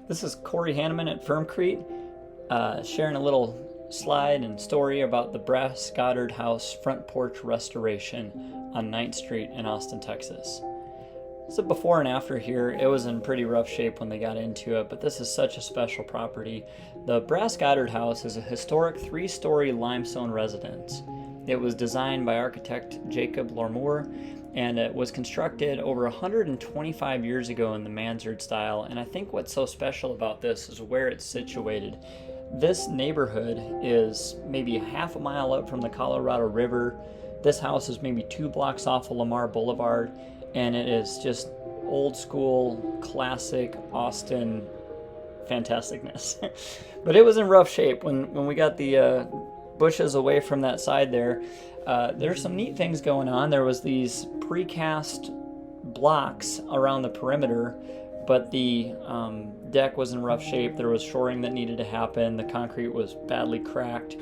This is Corey Hanneman at FirmeCrete, sharing a little slide and story about the Brass Goddard House front porch restoration on 9th Street in Austin, Texas. It's a before and after here. It was in pretty rough shape when they got into it, but this is such a special property. The Brass Goddard House is a historic 3-story limestone residence. It was designed by architect Jacob Lormour, and it was constructed over 125 years ago in the Mansard style. And I think what's so special about this is where it's situated. This neighborhood is maybe half a mile up from the Colorado River. This house is maybe 2 blocks off of Lamar Boulevard, and it is just old school, classic Austin fantasticness. But it was in rough shape when we got the bushes away from that side there. There's some neat things going on. There was these precast blocks around the perimeter, but the deck was in rough shape. There was shoring that needed to happen. The concrete was badly cracked.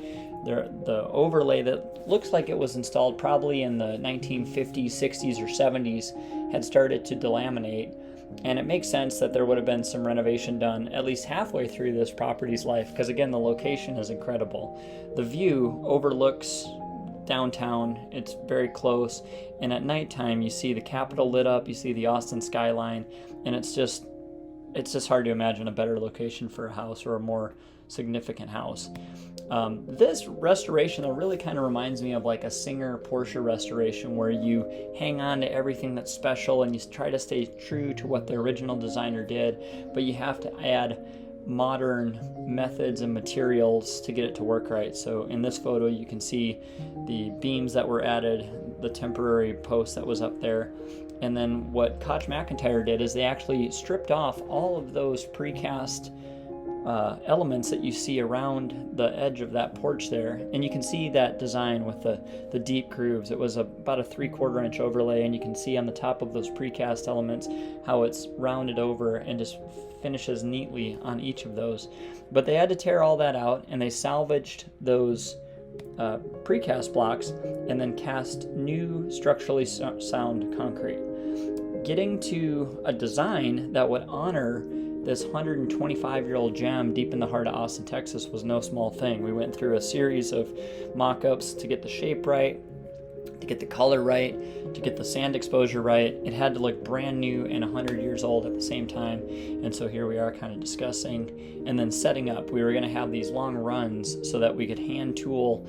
The overlay that looks like it was installed probably in the 1950s, 60s, or 70s had started to delaminate. And it makes sense that there would have been some renovation done at least halfway through this property's life, because again, the location is incredible. The view overlooks downtown. It's very close, and at nighttime you see the Capitol lit up, you see the Austin skyline, and it's just hard to imagine a better location for a house, or a more significant house. This restoration though really kind of reminds me of like a Singer Porsche restoration, where you hang on to everything that's special and you try to stay true to what the original designer did, but you have to add modern methods and materials to get it to work right. So in this photo you can see the beams that were added, the temporary post that was up there, and then what Koch McIntyre did is they actually stripped off all of those precast elements that you see around the edge of that porch there, and you can see that design with the deep grooves. It was about a 3/4 inch overlay, and you can see on the top of those precast elements how it's rounded over and just finishes neatly on each of those. But they had to tear all that out, and they salvaged those precast blocks and then cast new structurally sound concrete, getting to a design that would honor this 125-year-old gem deep in the heart of Austin, Texas was no small thing. We went through a series of mock-ups to get the shape right, to get the color right, to get the sand exposure right. It had to look brand new and 100 years old at the same time. And so here we are kind of discussing and then setting up. We were going to have these long runs so that we could hand tool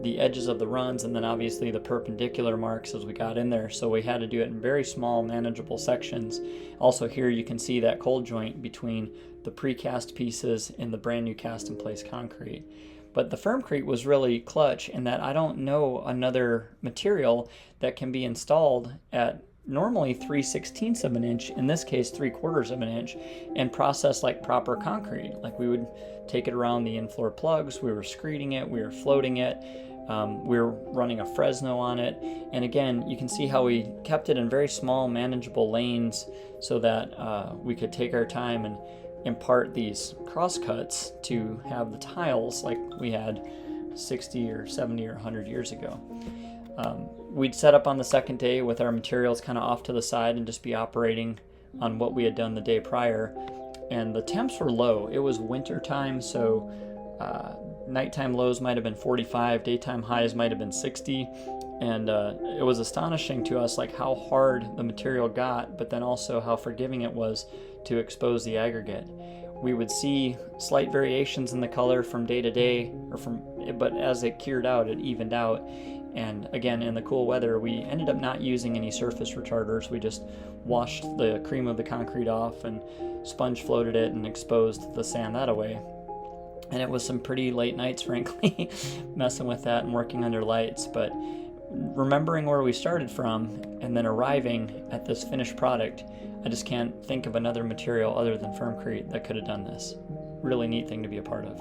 the edges of the runs, and then obviously the perpendicular marks as we got in there. So we had to do it in very small, manageable sections. Also here you can see that cold joint between the precast pieces and the brand new cast in place concrete. But the FirmeCrete was really clutch in that I don't know another material that can be installed at normally 3/16 of an inch, in this case 3/4 of an inch, and processed like proper concrete. Like we would take it around the in-floor plugs, we were screeding it, we were floating it, we were running a Fresno on it. And again, you can see how we kept it in very small, manageable lanes so that we could take our time and impart these crosscuts to have the tiles like we had 60 or 70 or 100 years ago. We'd set up on the second day with our materials kind of off to the side and just be operating on what we had done the day prior. And the temps were low. It was winter time, so nighttime lows might have been 45, daytime highs might have been 60. And it was astonishing to us like how hard the material got, but then also how forgiving it was to expose the aggregate. We would see slight variations in the color from day to day, but as it cured out, it evened out. And again, in the cool weather, we ended up not using any surface retarders. We just washed the cream of the concrete off and sponge floated it and exposed the sand that away. And it was some pretty late nights, frankly, messing with that and working under lights. But remembering where we started from and then arriving at this finished product, I just can't think of another material other than FirmeCrete that could have done this. Really neat thing to be a part of.